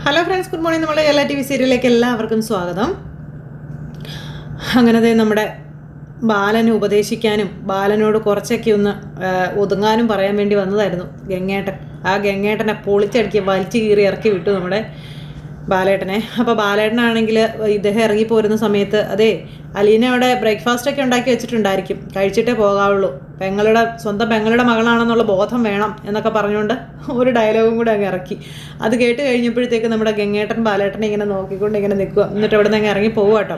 Hello friends, good morning. നമ്മുടെ Kerala TV സീരിയലിലേക്ക് എല്ലാവർക്കും സ്വാഗതം. അങ്ങനെ നമ്മുടെ ബാലനെ ഉപദേശിക്കാനും ബാലനോട് കുറച്ചൊക്കെ ഒന്ന് ഒതുങ്ങാനും പറയാൻ വേണ്ടി വന്നതായിരുന്നു ഗംഗേട്ടൻ. ആ ഗംഗേട്ടനെ പൊളിച്ചടിക്ക് വലിച്ചു കീറി ഇറക്കി വിട്ടു നമ്മുടെ ബാലേട്ടനെ. അപ്പോൾ ബാലേട്ടനാണെങ്കിൽ ഇദ്ദേഹം ഇറങ്ങിപ്പോരുന്ന സമയത്ത് അലീന അവിടെ ബ്രേക്ക്ഫാസ്റ്റൊക്കെ ഉണ്ടാക്കി വെച്ചിട്ടുണ്ടായിരിക്കും, കഴിച്ചിട്ടേ പോകാവുള്ളൂ, സ്വന്തം പെങ്ങളുടെ മകളാണെന്നുള്ള ബോധം വേണം എന്നൊക്കെ പറഞ്ഞുകൊണ്ട് ഒരു ഡയലോഗും കൂടെ അങ്ങ് ഇറക്കി. അത് കേട്ട് കഴിഞ്ഞപ്പോഴത്തേക്ക് നമ്മുടെ ഗംഗേട്ടൻ ബാലേട്ടനെ ഇങ്ങനെ നോക്കിക്കൊണ്ട് ഇങ്ങനെ നിൽക്കുക. എന്നിട്ട് അവിടെ നിന്ന് അങ്ങ് ഇറങ്ങി പോകുക കേട്ടോ.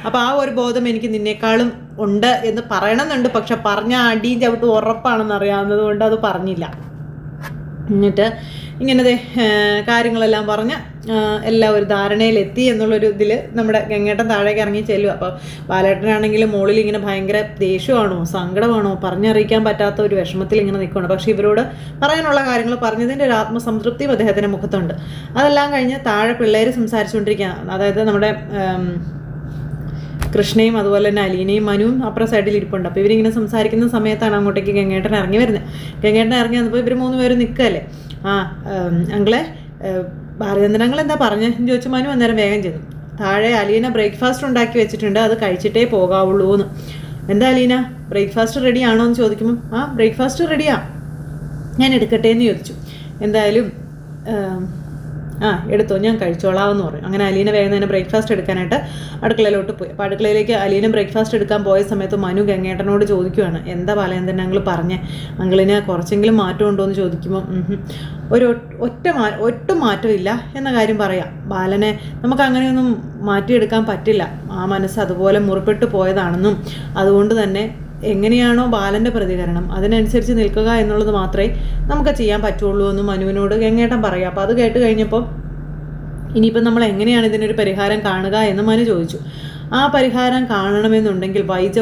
അപ്പോൾ ആ ഒരു ബോധം എനിക്ക് നിന്നേക്കാളും ഉണ്ട് എന്ന് പറയണമെന്നുണ്ട്, പക്ഷെ പറഞ്ഞ അടിയും ചവിട്ടും ഉറപ്പാണെന്ന് അറിയാവുന്നത് കൊണ്ട് അത് പറഞ്ഞില്ല. എന്നിട്ട് ഇങ്ങനത്തെ കാര്യങ്ങളെല്ലാം പറഞ്ഞ് എല്ലാം ഒരു ധാരണയിലെത്തി എന്നുള്ളൊരു ഇതിൽ നമ്മുടെ ഗംഗേട്ടൻ താഴേക്ക് ഇറങ്ങി ചെല്ലും. അപ്പോൾ ബാലേട്ടനാണെങ്കിൽ മുകളിൽ ഇങ്ങനെ ഭയങ്കര ദേഷ്യമാണോ സങ്കടമാണോ പറഞ്ഞറിയിക്കാൻ പറ്റാത്ത ഒരു വിഷമത്തിൽ ഇങ്ങനെ നിൽക്കുകയാണ്. പക്ഷേ ഇവരോട് പറയാനുള്ള കാര്യങ്ങൾ പറഞ്ഞതിൻ്റെ ഒരു ആത്മസംതൃപ്തിയും അദ്ദേഹത്തിൻ്റെ മുഖത്തുണ്ട്. അതെല്ലാം കഴിഞ്ഞ് താഴെ പിള്ളേർ സംസാരിച്ചുകൊണ്ടിരിക്കുകയാണ്. അതായത് നമ്മുടെ കൃഷ്ണയും അതുപോലെ തന്നെ അലീനയും മനുവും അപ്പുറം സൈഡിൽ ഇരിപ്പുണ്ട്. അപ്പോൾ ഇവരിങ്ങനെ സംസാരിക്കുന്ന സമയത്താണ് അങ്ങോട്ടേക്ക് ഗംഗേട്ടൻ ഇറങ്ങി വരുന്നത്. ഗംഗേട്ടൻ ഇറങ്ങി വന്നപ്പോൾ ഇവർ 3 പേരും നിൽക്കുകയല്ലേ. അങ്ങളെ ഭാരതേന്ദ്രങ്ങൾ എന്താ പറഞ്ഞെന്ന് ചോദിച്ചു മനു അന്നേരം വേഗം ചെന്നു. താഴെ അലീന ബ്രേക്ക്ഫാസ്റ്റ് ഉണ്ടാക്കി വെച്ചിട്ടുണ്ട്, അത് കഴിച്ചിട്ടേ പോകാവുള്ളൂ എന്ന്. എന്താ അലീന, ബ്രേക്ക്ഫാസ്റ്റ് റെഡി ആണോ എന്ന് ചോദിക്കുമ്പോൾ ബ്രേക്ക്ഫാസ്റ്റ് റെഡിയാ, ഞാൻ എടുക്കട്ടെ എന്ന് ചോദിച്ചു. എന്തായാലും എടുത്തോ, ഞാൻ കഴിച്ചോളാമെന്ന് പറഞ്ഞു. അങ്ങനെ അലീന വേഗം തന്നെ ബ്രേക്ക്ഫാസ്റ്റ് എടുക്കാനായിട്ട് അടുക്കളയിലോട്ട് പോയി. അപ്പോൾ അടുക്കളയിലേക്ക് അലീന ബ്രേക്ക്ഫാസ്റ്റ് എടുക്കാൻ പോയ സമയത്ത് മനു ഗംഗേട്ടനോട് ചോദിക്കുവാണ്, എന്താ ബാലേന്ദ്രൻ അങ്കിൾ പറഞ്ഞേ, അങ്കിളിന് കുറച്ചെങ്കിലും മാറ്റം ഉണ്ടോ എന്ന് ചോദിക്കുമ്പോൾ ഒട്ടും മാറ്റമില്ല എന്ന കാര്യം പറയാം. ബാലനെ നമുക്ക് അങ്ങനെയൊന്നും മാറ്റിയെടുക്കാൻ പറ്റില്ല, ആ മനസ്സ് അതുപോലെ മുറിപ്പെട്ട് പോയതാണെന്നും അതുകൊണ്ട് തന്നെ എങ്ങനെയാണോ ബാലൻ്റെ പ്രതികരണം അതിനനുസരിച്ച് നിൽക്കുക എന്നുള്ളത് മാത്രമേ നമുക്ക് ചെയ്യാൻ പറ്റുള്ളൂ എന്ന് മനുവിനോട് ഗംഗേട്ടൻ പറയാം. അപ്പോൾ അത് കേട്ട് കഴിഞ്ഞപ്പോൾ ഇനിയിപ്പം നമ്മൾ എങ്ങനെയാണ് ഇതിനൊരു പരിഹാരം കാണുക എന്ന് മനു ചോദിച്ചു. ആ പരിഹാരം കാണണമെന്നുണ്ടെങ്കിൽ വൈജ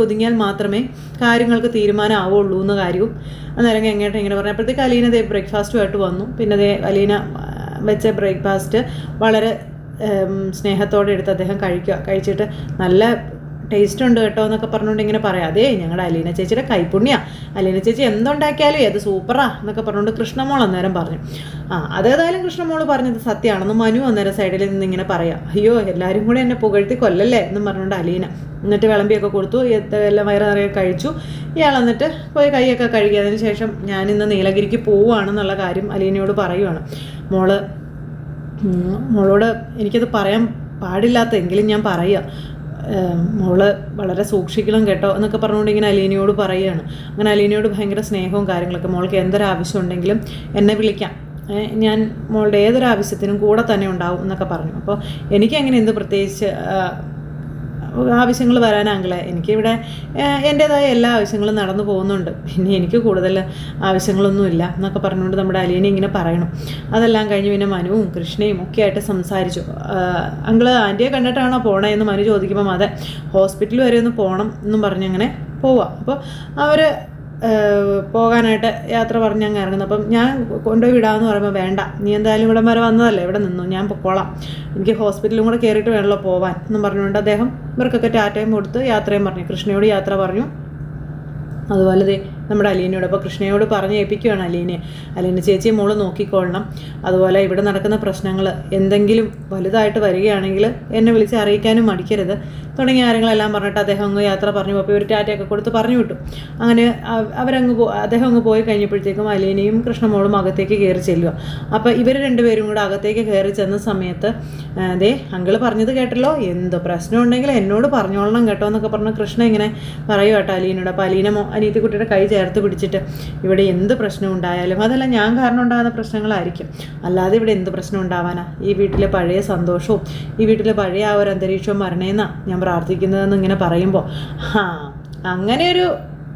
ഒതുങ്ങിയാൽ മാത്രമേ കാര്യങ്ങൾക്ക് തീരുമാനമാവുള്ളൂ എന്ന കാര്യവും അന്നേരം ഗംഗേട്ടൻ ഇങ്ങനെ പറഞ്ഞപ്പോഴത്തേക്ക് അലീന ബ്രേക്ക്ഫാസ്റ്റുമായിട്ട് വന്നു. പിന്നെ അലീന വെച്ച ബ്രേക്ക്ഫാസ്റ്റ് വളരെ സ്നേഹത്തോടെ എടുത്ത് അദ്ദേഹം കഴിച്ചിട്ട് നല്ല ടേസ്റ്റ് ഉണ്ട് കേട്ടോ എന്നൊക്കെ പറഞ്ഞുകൊണ്ട് ഇങ്ങനെ പറയാം. ഞങ്ങളുടെ അലീന ചേച്ചിയുടെ കൈപ്പുണ്യാണ്, അലീന ചേച്ചി എന്തുണ്ടാക്കിയാലും അത് സൂപ്പറാ എന്നൊക്കെ പറഞ്ഞുകൊണ്ട് കൃഷ്ണമോൾ അന്നേരം പറഞ്ഞു. അതേതായാലും കൃഷ്ണമോൾ പറഞ്ഞത് സത്യമാണെന്ന് മനു അന്നേരം സൈഡിൽ നിന്ന് ഇങ്ങനെ പറയാം. അയ്യോ എല്ലാവരും കൂടെ എന്നെ പുകഴ്ത്തി കൊല്ലല്ലേ എന്നും പറഞ്ഞുകൊണ്ട് അലീന എന്നിട്ട് വിളമ്പിയൊക്കെ കൊടുത്തു. എല്ലാം വയറ് നിറയെ കഴിച്ചു. ഇയാൾ എന്നിട്ട് പോയി കൈയൊക്കെ കഴുകി. അതിന് ശേഷം ഞാനിന്ന് നീലഗിരിക്ക് പോവുകയാണെന്നുള്ള കാര്യം അലീനയോട് പറയുവാണ്. മോളോട് എനിക്കത് പറയാൻ പാടില്ലാത്തെങ്കിലും ഞാൻ പറയുക, മോള് വളരെ സൂക്ഷിക്കണം കേട്ടോ എന്നൊക്കെ പറഞ്ഞുകൊണ്ട് ഇങ്ങനെ അലീനയോട് പറയുകയാണ്. അങ്ങനെ അലീനയോട് ഭയങ്കര സ്നേഹവും കാര്യങ്ങളൊക്കെ, മോൾക്ക് എന്തൊരാവശ്യം ഉണ്ടെങ്കിലും എന്നെ വിളിക്കാം, ഞാൻ മോളുടെ ഏതൊരാവശ്യത്തിനും കൂടെ തന്നെ ഉണ്ടാവും എന്നൊക്കെ പറഞ്ഞു. അപ്പോൾ എനിക്കങ്ങനെ എന്ത് പ്രത്യേകിച്ച് ആവശ്യങ്ങൾ വരാനാങ്കിളെ, എനിക്കിവിടെ എൻ്റേതായ എല്ലാ ആവശ്യങ്ങളും നടന്നു പോകുന്നുണ്ട്, പിന്നെ എനിക്ക് കൂടുതൽ ആവശ്യങ്ങളൊന്നുമില്ല എന്നൊക്കെ പറഞ്ഞുകൊണ്ട് നമ്മുടെ അലീന ഇങ്ങനെ പറയണം. അതെല്ലാം കഴിഞ്ഞ് പിന്നെ മനുവും കൃഷ്ണയും ഒക്കെ ആയിട്ട് സംസാരിച്ചു. അങ്കിള് ആൻറ്റിയെ കണ്ടിട്ടാണോ പോണേ എന്ന് മനു ചോദിക്കുമ്പം അതെ, ഹോസ്പിറ്റൽ വരെ ഒന്ന് പോകണം എന്നും പറഞ്ഞങ്ങനെ പോവാം. അപ്പോൾ അവർ പോകാനായിട്ട് യാത്ര പറഞ്ഞ് അങ്ങ് ഇറങ്ങുന്നു. അപ്പം ഞാൻ കൊണ്ടുപോയി വിടാമെന്ന് പറയുമ്പോൾ വേണ്ട, നീ എന്തായാലും ഇവിടം വരെ വന്നതല്ലേ, ഇവിടെ നിന്നു, ഞാൻ പൊക്കോളാം, എനിക്ക് ഹോസ്പിറ്റലും കൂടെ കയറിയിട്ട് വേണമല്ലോ പോവാൻ എന്നും പറഞ്ഞുകൊണ്ട് അദ്ദേഹം ഇവർക്കൊക്കെ ടാറ്റയും കൊടുത്ത് യാത്രയും പറഞ്ഞു. കൃഷ്ണയോട് യാത്ര പറഞ്ഞു, അതുപോലെ നമ്മുടെ അലീനയോട്. അപ്പോൾ കൃഷ്ണയോട് പറഞ്ഞ് ഏൽപ്പിക്കുകയാണ് അലീന ചേച്ചി മോള് നോക്കിക്കൊള്ളണം, അതുപോലെ ഇവിടെ നടക്കുന്ന പ്രശ്നങ്ങൾ എന്തെങ്കിലും വലുതായിട്ട് വരികയാണെങ്കിൽ എന്നെ വിളിച്ച് അറിയിക്കാനും മടിക്കരുത് തുടങ്ങിയ കാര്യങ്ങളെല്ലാം പറഞ്ഞിട്ട് അദ്ദേഹം അങ്ങ് യാത്ര പറഞ്ഞു. അപ്പോൾ ഇവർ ടാറ്റയൊക്കെ കൊടുത്ത് പറഞ്ഞു വിട്ടു. അങ്ങനെ അദ്ദേഹം അങ്ങ് പോയി കഴിഞ്ഞപ്പോഴത്തേക്കും അലീനയും കൃഷ്ണമോളും അകത്തേക്ക് കയറി ചെല്ലുക. അപ്പോൾ ഇവർ രണ്ടുപേരും കൂടെ അകത്തേക്ക് കയറി ചെന്ന സമയത്ത് അങ്കിള് പറഞ്ഞത് കേട്ടല്ലോ, എന്ത് പ്രശ്നം ഉണ്ടെങ്കിൽ എന്നോട് പറഞ്ഞോളണം കേട്ടോ എന്നൊക്കെ പറഞ്ഞ് കൃഷ്ണ ഇങ്ങനെ പറയുക കേട്ടോ അലീനയോട്. അപ്പോൾ അനീതിക്കുട്ടിയുടെ കൈ ചേർത്ത് പിടിച്ചിട്ട്, ഇവിടെ എന്ത് പ്രശ്നം ഉണ്ടായാലും അതെല്ലാം ഞാൻ കാരണം ഉണ്ടാകുന്ന പ്രശ്നങ്ങളായിരിക്കും, അല്ലാതെ ഇവിടെ എന്ത് പ്രശ്നം ഉണ്ടാവാനാ, ഈ വീട്ടിലെ പഴയ സന്തോഷവും ഈ വീട്ടിലെ പഴയ ആ ഒരു അന്തരീക്ഷവും മരണേന്നാണ് ഞാൻ പ്രാർത്ഥിക്കുന്നതെന്ന് ഇങ്ങനെ പറയുമ്പോൾ അങ്ങനെ ഒരു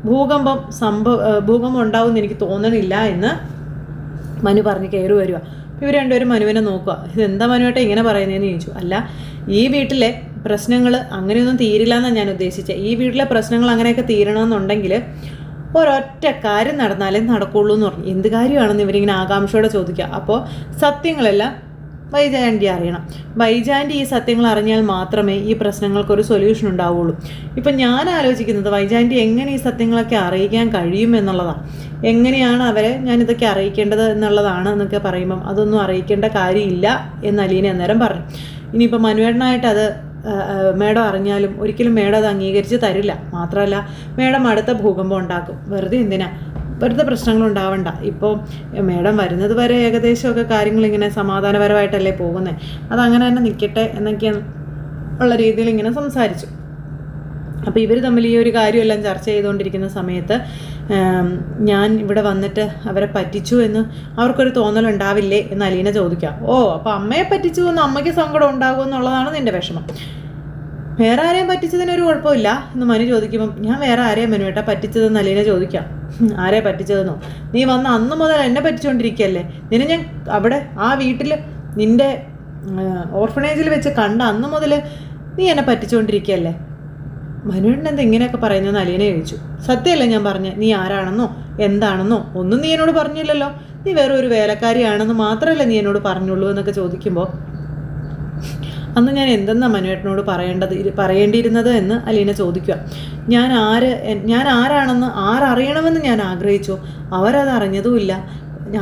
ഭൂകമ്പം ഉണ്ടാവുമെന്ന് എനിക്ക് തോന്നണില്ല എന്ന് മനു പറഞ്ഞ് കയറി വരിക. ഇവർ രണ്ടുപേരും മനുവിനെ നോക്കുക. ഇതെന്താ മനുവേട്ട ഇങ്ങനെ പറയുന്നതെന്ന് ചോദിച്ചു. അല്ല, ഈ വീട്ടിലെ പ്രശ്നങ്ങൾ അങ്ങനെയൊന്നും തീരില്ല എന്നാണ് ഞാൻ ഉദ്ദേശിച്ചത്. ഈ വീട്ടിലെ പ്രശ്നങ്ങൾ അങ്ങനെയൊക്കെ തീരണമെന്നുണ്ടെങ്കിൽ ഒരൊറ്റ കാര്യം നടന്നാലേ നടക്കുള്ളൂ എന്ന് പറഞ്ഞു. എന്ത് കാര്യമാണെന്ന് ഇവരിങ്ങനെ ആകാംക്ഷയോടെ ചോദിക്കുക. അപ്പോൾ സത്യങ്ങളെല്ലാം വൈജാൻറ്റി അറിയണം. വൈജാൻറ്റി ഈ സത്യങ്ങൾ അറിഞ്ഞാൽ മാത്രമേ ഈ പ്രശ്നങ്ങൾക്കൊരു സൊല്യൂഷൻ ഉണ്ടാവുള്ളൂ. ഇപ്പം ഞാൻ ആലോചിക്കുന്നത് വൈജാൻറ്റി എങ്ങനെ ഈ സത്യങ്ങളൊക്കെ അറിയിക്കാൻ കഴിയും എന്നുള്ളതാണ്. എങ്ങനെയാണ് അവരെ ഞാനിതൊക്കെ അറിയിക്കേണ്ടത് എന്നുള്ളതാണ് എന്നൊക്കെ പറയുമ്പം അതൊന്നും അറിയിക്കേണ്ട കാര്യമില്ല എന്ന് അലീന അന്നേരം പറഞ്ഞു. ഇനിയിപ്പോൾ മനുവേട്ടനായിട്ട് അത് മേഡം അറിഞ്ഞാലും ഒരിക്കലും മേഡം അത് അംഗീകരിച്ച് തരില്ല. മാത്രമല്ല മേഡം അടുത്ത ഭൂകമ്പം ഉണ്ടാക്കും. വെറുതെ പ്രശ്നങ്ങൾ ഉണ്ടാവണ്ട. ഇപ്പോൾ മേഡം വരുന്നത് വരെ ഏകദേശമൊക്കെ കാര്യങ്ങളിങ്ങനെ സമാധാനപരമായിട്ടല്ലേ പോകുന്നത്, അതങ്ങനെ തന്നെ നിൽക്കട്ടെ എന്നൊക്കെ ഉള്ള രീതിയിൽ ഇങ്ങനെ സംസാരിച്ചു. അപ്പോൾ ഇവർ തമ്മിൽ ഈ ഒരു കാര്യമെല്ലാം ചർച്ച ചെയ്തുകൊണ്ടിരിക്കുന്ന സമയത്ത് ഞാൻ ഇവിടെ വന്നിട്ട് അവരെ പറ്റിച്ചു എന്ന് അവർക്കൊരു തോന്നലുണ്ടാവില്ലേ എന്ന് അലീന ചോദിക്കാം. ഓ, അപ്പോൾ അമ്മയെ പറ്റിച്ചു എന്ന് അമ്മയ്ക്ക് സങ്കടം ഉണ്ടാകും എന്നുള്ളതാണ് നിൻ്റെ വിഷമം. വേറെ ആരെയും പറ്റിച്ചതിനൊരു കുഴപ്പമില്ല എന്ന് മനു ചോദിക്കുമ്പം ഞാൻ വേറെ ആരെയും മനുവേട്ടാ പറ്റിച്ചതെന്ന് അലീന ചോദിക്കാം. ആരെ പറ്റിച്ചതെന്നോ? നീ വന്ന അന്ന് മുതൽ എന്നെ പറ്റിച്ചുകൊണ്ടിരിക്കുകയല്ലേ. നിന്നെ ഞാൻ അവിടെ ആ വീട്ടിൽ നിൻ്റെ ഓർഫനേജിൽ വെച്ച് കണ്ട അന്ന് മുതൽ നീ എന്നെ പറ്റിച്ചുകൊണ്ടിരിക്കുകയല്ലേ. മനുവേട്ടൻ എന്താ ഇങ്ങനെയൊക്കെ പറയുന്നതെന്ന് അലീന ചോദിച്ചു. സത്യമല്ലേ ഞാൻ പറഞ്ഞ, നീ ആരാണെന്നോ എന്താണെന്നോ ഒന്നും നീ എന്നോട് പറഞ്ഞില്ലല്ലോ. നീ വേറെ ഒരു വേലക്കാരിയാണെന്ന് മാത്രമല്ല നീ എന്നോട് പറഞ്ഞുള്ളൂ എന്നൊക്കെ ചോദിക്കുമ്പോൾ അന്ന് ഞാൻ എന്തെന്നാ മനുവേട്ടനോട് പറയേണ്ടിയിരുന്നത് എന്ന് അലീന ചോദിക്കുക. ഞാൻ ആരാണെന്ന് ആരറിയണമെന്ന് ഞാൻ ആഗ്രഹിച്ചോ അവരത് അറിഞ്ഞതുമില്ല.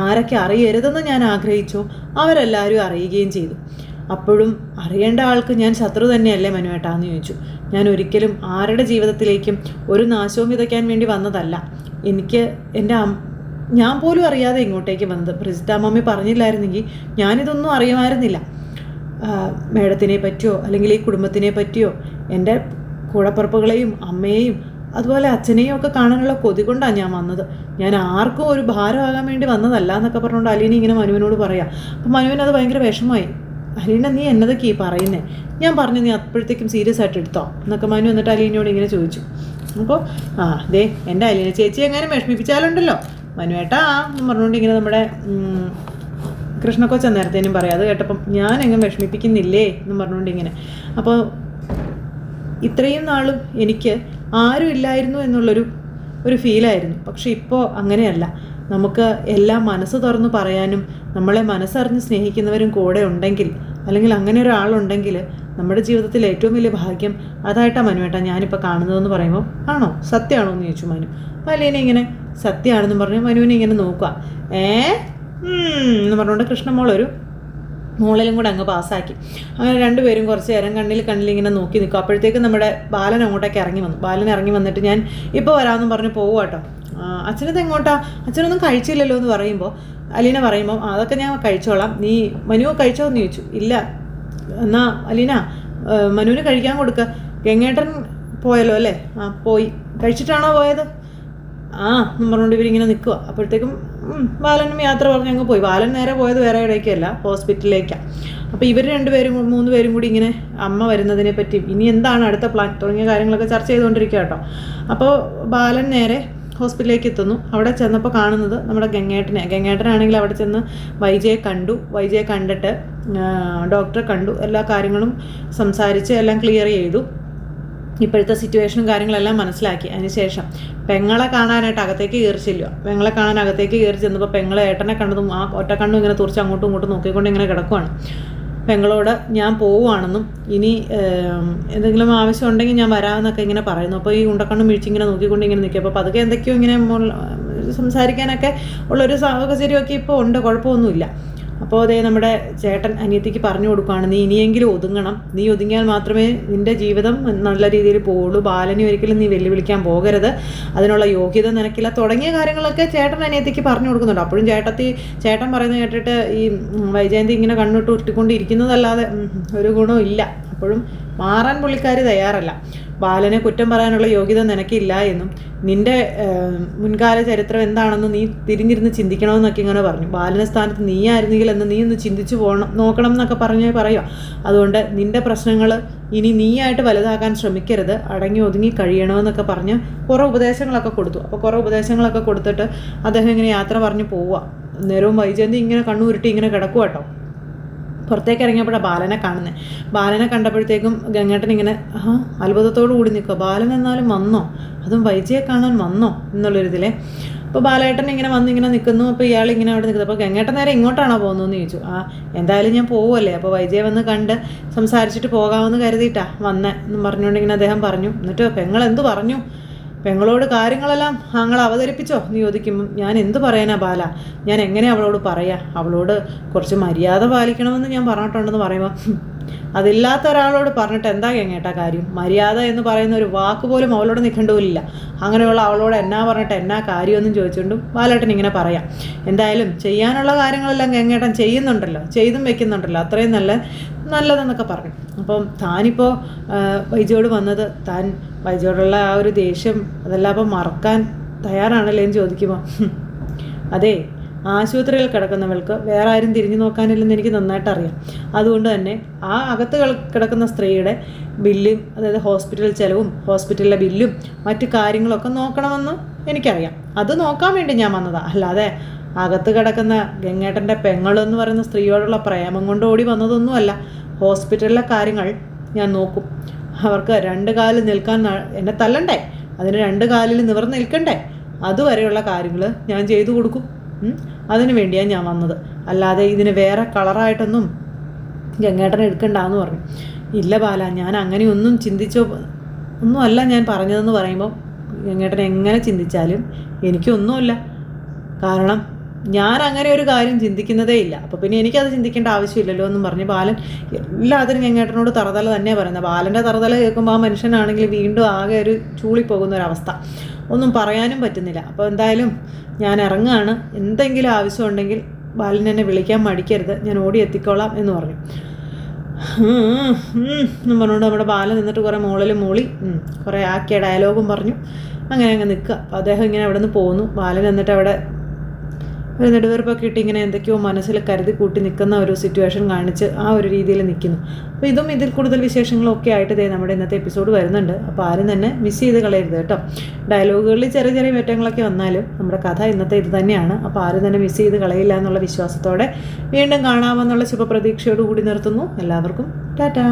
ആരൊക്കെ അറിയരുതെന്ന് ഞാൻ ആഗ്രഹിച്ചോ അവരെല്ലാവരും അറിയുകയും ചെയ്തു. അപ്പോഴും അറിയേണ്ട ആൾക്ക് ഞാൻ ശത്രു തന്നെയല്ലേ മനുവേട്ടാന്ന് ചോദിച്ചു. ഞാൻ ഒരിക്കലും ആരുടെ ജീവിതത്തിലേക്കും ഒരു നാശവും വിതയ്ക്കാൻ വേണ്ടി വന്നതല്ല. എനിക്ക് ഞാൻ പോലും അറിയാതെ ഇങ്ങോട്ടേക്ക് വന്നത്. പ്രജിത്താമ്മ പറഞ്ഞില്ലായിരുന്നെങ്കിൽ ഞാനിതൊന്നും അറിയുമായിരുന്നില്ല. മേഡത്തിനെ പറ്റിയോ അല്ലെങ്കിൽ ഈ കുടുംബത്തിനെ പറ്റിയോ എൻ്റെ കൂടപ്പുറപ്പുകളെയും അമ്മയെയും അതുപോലെ അച്ഛനെയും ഒക്കെ കാണാനുള്ള കൊതി കൊണ്ടാണ് ഞാൻ വന്നത്. ഞാൻ ആർക്കും ഒരു ഭാരമാകാൻ വേണ്ടി വന്നതല്ല എന്നൊക്കെ പറഞ്ഞുകൊണ്ട് അലീന ഇങ്ങനെ മനുവിനോട് പറയാം. അപ്പം മനുവിന് അത് ഭയങ്കര വിഷമമായി. അലീന, നീ എന്നതൊക്കെ ഈ പറയുന്നേ? ഞാൻ പറഞ്ഞു നീ അപ്പോഴത്തേക്കും സീരിയസ് ആയിട്ട് എടുത്തോ എന്നൊക്കെ മനു എന്നിട്ട് അലീനയോട് ഇങ്ങനെ ചോദിച്ചു. അപ്പോൾ ദേ എൻ്റെ അലീന ചേച്ചി എങ്ങനെ വിഷമിപ്പിച്ചാലുണ്ടല്ലോ മനുവേട്ടാ എന്ന് പറഞ്ഞുകൊണ്ട് ഇങ്ങനെ നമ്മുടെ കൃഷ്ണക്കൊച്ച നേരത്തേനും പറയാം. അത് കേട്ടപ്പം ഞാൻ എങ്ങനെ വിഷമിപ്പിക്കുന്നില്ലേ എന്ന് പറഞ്ഞുകൊണ്ട് ഇങ്ങനെ. അപ്പോൾ ഇത്രയും നാളും എനിക്ക് ആരും ഇല്ലായിരുന്നു എന്നുള്ളൊരു ഫീലായിരുന്നു. പക്ഷെ ഇപ്പോൾ അങ്ങനെയല്ല. നമുക്ക് എല്ലാം മനസ്സ് തുറന്ന് പറയാനും നമ്മളെ മനസ്സറിഞ്ഞ് സ്നേഹിക്കുന്നവരും കൂടെ ഉണ്ടെങ്കിൽ, അല്ലെങ്കിൽ അങ്ങനെ ഒരാളുണ്ടെങ്കിൽ നമ്മുടെ ജീവിതത്തിൽ ഏറ്റവും വലിയ ഭാഗ്യം അതായിട്ടാണ് മനുവേട്ടാ ഞാനിപ്പോൾ കാണുന്നതെന്ന് പറയുമ്പോൾ ആണോ സത്യമാണോ എന്ന് ചോദിച്ചു മനു. അപ്പോൾ അലീന ഇങ്ങനെ സത്യമാണെന്ന് പറഞ്ഞു മനുവിനെ ഇങ്ങനെ നോക്കുക. എന്ന് പറഞ്ഞുകൊണ്ട് കൃഷ്ണമോളൊരു മോളിലും കൂടെ അങ്ങ് പാസ്സാക്കി. അങ്ങനെ രണ്ടുപേരും കുറച്ച് നേരം കണ്ണിൽ ഇങ്ങനെ നോക്കി നിൽക്കും. അപ്പോഴത്തേക്കും നമ്മുടെ ബാലൻ അങ്ങോട്ടേക്ക് ഇറങ്ങി വന്നു. ബാലൻ ഇറങ്ങി വന്നിട്ട് ഞാൻ ഇപ്പോൾ വരാമെന്നും പറഞ്ഞ് പോവുക കേട്ടോ. അച്ഛനത് എങ്ങോട്ടാ? അച്ഛനൊന്നും കഴിച്ചില്ലല്ലോ എന്ന് പറയുമ്പോൾ അലീന പറയുമ്പോൾ അതൊക്കെ ഞാൻ കഴിച്ചോളാം, നീ മനു കഴിച്ചോ എന്ന് ചോദിച്ചു. ഇല്ല. എന്നാ അലീന മനുവിന് കഴിക്കാൻ കൊടുക്കുക. ഗംഗേട്ടൻ പോയല്ലോ അല്ലേ? പോയി. കഴിച്ചിട്ടാണോ പോയത്? എന്ന് പറഞ്ഞുകൊണ്ട് ഇവരിങ്ങനെ നിൽക്കുക. അപ്പോഴത്തേക്കും ബാലനും യാത്ര പറഞ്ഞ് അങ്ങ് പോയി. ബാലൻ നേരെ പോയത് വേറെ എവിടേക്കല്ല, ഹോസ്പിറ്റലിലേക്കാണ്. അപ്പോൾ ഇവർ മൂന്ന് പേരും കൂടി ഇങ്ങനെ അമ്മ വരുന്നതിനെ പറ്റി ഇനി എന്താണ് അടുത്ത പ്ലാൻ തുടങ്ങിയ കാര്യങ്ങളൊക്കെ ചർച്ച ചെയ്തുകൊണ്ടിരിക്കുക കേട്ടോ. അപ്പോൾ ബാലൻ നേരെ ഹോസ്പിറ്റലിലേക്ക് എത്തുന്നു. അവിടെ ചെന്നപ്പോൾ കാണുന്നത് നമ്മുടെ ഗംഗേട്ടനാണെങ്കിൽ അവിടെ ചെന്ന് വൈജയെ കണ്ടിട്ട് ഡോക്ടറെ കണ്ടു. എല്ലാ കാര്യങ്ങളും സംസാരിച്ച് എല്ലാം ക്ലിയർ ചെയ്തു. ഇപ്പോഴത്തെ സിറ്റുവേഷനും കാര്യങ്ങളെല്ലാം മനസ്സിലാക്കി. അതിനുശേഷം പെങ്ങളെ കാണാനായിട്ട് അകത്തേക്ക് കയറിച്ചില്ല. പെങ്ങളെ കാണാൻ അകത്തേക്ക് കയറി ചെന്നപ്പോൾ പെങ്ങളെ ഏട്ടനെ കണ്ടതും ആ ഒറ്റ കണ്ണും ഇങ്ങനെ തുറച്ച് അങ്ങോട്ടും ഇങ്ങോട്ടും നോക്കിക്കൊണ്ട് ഇങ്ങനെ കിടക്കുവാണ്. പെങ്ങളോട് ഞാൻ പോവുകയാണെന്നും ഇനി എന്തെങ്കിലും ആവശ്യം ഉണ്ടെങ്കിൽ ഞാൻ വരാമെന്നൊക്കെ ഇങ്ങനെ പറയുന്നു. അപ്പോൾ ഈ ഉണ്ടക്കണ്ണും വീഴ്ചിങ്ങനെ നോക്കിക്കൊണ്ട് ഇങ്ങനെ നിൽക്കും. അപ്പോൾ അതൊക്കെ എന്തൊക്കെയോ ഇങ്ങനെ സംസാരിക്കാനൊക്കെ ഉള്ളൊരു സാഹചര്യമൊക്കെ ഇപ്പോൾ ഉണ്ട്, കുഴപ്പമൊന്നുമില്ല. അപ്പോൾ അതേ നമ്മുടെ ചേട്ടൻ അനിയത്തിക്ക് പറഞ്ഞു കൊടുക്കുകയാണ്, നീ ഇനിയെങ്കിലും ഒതുങ്ങണം, നീ ഒതുങ്ങിയാൽ മാത്രമേ നിൻ്റെ ജീവിതം നല്ല രീതിയിൽ പോവുള്ളൂ, ബാലനെ ഒരിക്കലും നീ വെല്ലുവിളിക്കാൻ പോകരുത്, അതിനുള്ള യോഗ്യത നിനക്കില്ല തുടങ്ങിയ കാര്യങ്ങളൊക്കെ ചേട്ടൻ അനിയത്തിക്ക് പറഞ്ഞു കൊടുക്കുന്നുണ്ട്. അപ്പോഴും ചേട്ടൻ പറയുന്നത് കേട്ടിട്ട് ഈ വൈജയന്തി ഇങ്ങനെ കണ്ണിട്ട് ഉരുട്ടിക്കൊണ്ടിരിക്കുന്നതല്ലാതെ ഒരു ഗുണവും ഇല്ല. അപ്പോഴും മാറാൻ പുള്ളിക്കാരി തയ്യാറല്ല. ബാലനെ കുറ്റം പറയാനുള്ള യോഗ്യത നിനക്കില്ല എന്നും നിൻ്റെ മുൻകാല ചരിത്രം എന്താണെന്ന് നീ തിരിഞ്ഞിരുന്ന് ചിന്തിക്കണമെന്നൊക്കെ ഇങ്ങനെ പറഞ്ഞു. ബാലന സ്ഥാനത്ത് നീ ആയിരുന്നെങ്കിൽ എന്ന് നീ ഒന്ന് ചിന്തിച്ചു നോക്കണം എന്നൊക്കെ പറയുക. അതുകൊണ്ട് നിൻ്റെ പ്രശ്നങ്ങൾ ഇനി നീയായിട്ട് വലുതാക്കാൻ ശ്രമിക്കരുത്, അടങ്ങി ഒതുങ്ങി കഴിയണമെന്നൊക്കെ പറഞ്ഞ് കുറേ ഉപദേശങ്ങളൊക്കെ കൊടുത്തു. അപ്പോൾ കുറേ ഉപദേശങ്ങളൊക്കെ കൊടുത്തിട്ട് അദ്ദേഹം ഇങ്ങനെ യാത്ര പറഞ്ഞ് പോവുക. നേരവും വൈജയന്തി ഇങ്ങനെ കണ്ണുരുട്ടി ഇങ്ങനെ കിടക്കുക കേട്ടോ. പുറത്തേക്ക് ഇറങ്ങിയപ്പോഴാണ് ബാലനെ കണ്ടപ്പോഴത്തേക്കും ഗംഗേട്ടൻ ഇങ്ങനെ അത്ഭുതത്തോടു കൂടി നിൽക്കുക. ബാലൻ എന്നാലും വന്നോ, അതും വൈജയെ കാണാൻ വന്നോ എന്നുള്ളൊരിതിലെ. അപ്പോൾ ബാലേട്ടൻ ഇങ്ങനെ വന്നിങ്ങനെ നിൽക്കുന്നു. അപ്പോൾ ഇയാൾ ഇങ്ങനെ അവിടെ നിൽക്കുന്നത്. അപ്പോൾ ഗംഗേട്ടൻ നേരെ ഇങ്ങോട്ടാണോ പോകുന്നതെന്ന് ചോദിച്ചു. എന്തായാലും ഞാൻ പോവുമല്ലേ, അപ്പോൾ വൈജയെ വന്ന് കണ്ട് സംസാരിച്ചിട്ട് പോകാമെന്ന് കരുതിയിട്ടാ വന്നേ എന്നും പറഞ്ഞുകൊണ്ട് ഇങ്ങനെ അദ്ദേഹം പറഞ്ഞു. എന്നിട്ട് പെങ്ങൾ എന്തു പറഞ്ഞു? പെങ്ങളോട് കാര്യങ്ങളെല്ലാം ഞങ്ങൾ അവതരിപ്പിച്ചോ എന്ന് ചോദിക്കുമ്പം ഞാൻ എന്ത് പറയാനാ ബാല, ഞാൻ എങ്ങനെ അവളോട് പറയാ? അവളോട് കുറച്ച് മര്യാദ പാലിക്കണമെന്ന് ഞാൻ പറഞ്ഞിട്ടുണ്ടെന്ന് പറയുമ്പോൾ അതില്ലാത്ത ഒരാളോട് പറഞ്ഞിട്ട് എന്താ ഗംഗേട്ടാ കാര്യം? മര്യാദ എന്ന് പറയുന്ന ഒരു വാക്ക് പോലും അവളോട് നിൽക്കേണ്ടതില്ല. അങ്ങനെയുള്ള അവളോട് എന്നാ പറഞ്ഞിട്ട് എന്നാ കാര്യമൊന്നും ചോദിച്ചുകൊണ്ടും ബാലേട്ടൻ ഇങ്ങനെ പറയാം. എന്തായാലും ചെയ്യാനുള്ള കാര്യങ്ങളെല്ലാം ഗംഗേട്ടൻ ചെയ്യുന്നുണ്ടല്ലോ, ചെയ്തും വെക്കുന്നുണ്ടല്ലോ, അത്രയും നല്ലതെന്നൊക്കെ പറഞ്ഞു. അപ്പം താനിപ്പോൾ വൈജയോട് വന്നത്, താൻ വൈജയോടുള്ള ആ ഒരു ദേഷ്യം അതെല്ലാം അപ്പം മറക്കാൻ തയ്യാറാണല്ലേ എന്ന് ചോദിക്കുമ്പോൾ അതെ, ആശുപത്രിയിൽ കിടക്കുന്നവൾക്ക് വേറെ ആരും തിരിഞ്ഞു നോക്കാനില്ലെന്ന് എനിക്ക് നന്നായിട്ട് അറിയാം. അതുകൊണ്ട് തന്നെ ആ അകത്ത് കിടക്കുന്ന സ്ത്രീയുടെ ബില്ലും, അതായത് ഹോസ്പിറ്റൽ ചെലവും ഹോസ്പിറ്റലിലെ ബില്ലും മറ്റു കാര്യങ്ങളൊക്കെ നോക്കണമെന്ന് എനിക്കറിയാം. അത് നോക്കാൻ വേണ്ടി ഞാൻ വന്നതാണ്. അല്ലാതെ അകത്ത് കിടക്കുന്ന ഗംഗേട്ടൻ്റെ പെങ്ങളെന്ന് പറയുന്ന സ്ത്രീയോടുള്ള പ്രേമം കൊണ്ട് ഓടി വന്നതൊന്നുമല്ല. ഹോസ്പിറ്റലിലെ കാര്യങ്ങൾ ഞാൻ നോക്കും. അവർക്ക് 2 കാലിൽ നിൽക്കാൻ എന്നെ തല്ലണ്ടേ, അതിന് 2 കാലിൽ നിവർന്ന് നിൽക്കണ്ടേ, അതുവരെയുള്ള കാര്യങ്ങൾ ഞാൻ ചെയ്തു കൊടുക്കും. അതിനു വേണ്ടിയാണ് ഞാൻ വന്നത്. അല്ലാതെ ഇതിന് വേറെ കളറായിട്ടൊന്നും ഗംഗേട്ടൻ എടുക്കണ്ടെന്ന് പറഞ്ഞു. ഇല്ല ബാല, ഞാൻ അങ്ങനെയൊന്നും ചിന്തിച്ചോ ഒന്നുമല്ല ഞാൻ പറഞ്ഞതെന്ന് പറയുമ്പോൾ ഗംഗേട്ടൻ എങ്ങനെ ചിന്തിച്ചാലും എനിക്കൊന്നുമില്ല. കാരണം ഞാൻ അങ്ങനെ ഒരു കാര്യം ചിന്തിക്കുന്നതേ ഇല്ല. അപ്പോൾ പിന്നെ എനിക്കത് ചിന്തിക്കേണ്ട ആവശ്യമില്ലല്ലോ എന്നും പറഞ്ഞ് ബാലൻ എല്ലാത്തിനും ഗംഗേട്ടനോട് തറതല തന്നെ പറയുന്നത്. ബാലൻ്റെ തറതല കേൾക്കുമ്പോൾ ആ മനുഷ്യനാണെങ്കിൽ വീണ്ടും ആകെ ഒരു ചൂളിപ്പോകുന്ന ഒരവസ്ഥ, ഒന്നും പറയാനും പറ്റുന്നില്ല. അപ്പോൾ എന്തായാലും ഞാൻ ഇറങ്ങുകയാണ്. എന്തെങ്കിലും ആവശ്യമുണ്ടെങ്കിൽ ബാലൻ എന്നെ വിളിക്കാൻ മടിക്കരുത്, ഞാൻ ഓടി എത്തിക്കോളാം എന്ന് പറഞ്ഞു. എന്നും പറഞ്ഞുകൊണ്ട് നമ്മുടെ ബാലൻ നിന്നിട്ട് കുറേ മോളിൽ മൂളി കുറേ ആക്കിയ ഡയലോഗും പറഞ്ഞു. അങ്ങനെ അങ്ങ് നിൽക്കുക. അപ്പോൾ അദ്ദേഹം ഇങ്ങനെ അവിടെ നിന്ന് പോകുന്നു. ബാലൻ എന്നിട്ട് അവിടെ ഒരു നെടുവീർപ്പൊക്കെ ഇട്ട് ഇങ്ങനെ എന്തൊക്കെയോ മനസ്സിൽ കരുതി കൂട്ടി നിൽക്കുന്ന ഒരു സിറ്റുവേഷൻ കാണിച്ച് ആ ഒരു രീതിയിൽ നിൽക്കുന്നു. അപ്പോൾ ഇതിൽ കൂടുതൽ വിശേഷങ്ങളൊക്കെ ആയിട്ട് നമ്മുടെ ഇന്നത്തെ എപ്പിസോഡ് വരുന്നുണ്ട്. അപ്പോൾ ആരും തന്നെ മിസ് ചെയ്ത് കളയരുത് കേട്ടോ. ഡയലോഗുകളിൽ ചെറിയ ചെറിയ മാറ്റങ്ങളൊക്കെ വന്നാലും നമ്മുടെ കഥ ഇന്നത്തെ ഇത് തന്നെയാണ്. അപ്പോൾ ആരും തന്നെ മിസ് ചെയ്ത് കളയില്ല എന്നുള്ള വിശ്വാസത്തോടെ വീണ്ടും കാണാമെന്നുള്ള ശുഭപ്രതീക്ഷയോടുകൂടി നിർത്തുന്നു. എല്ലാവർക്കും ടാറ്റാ.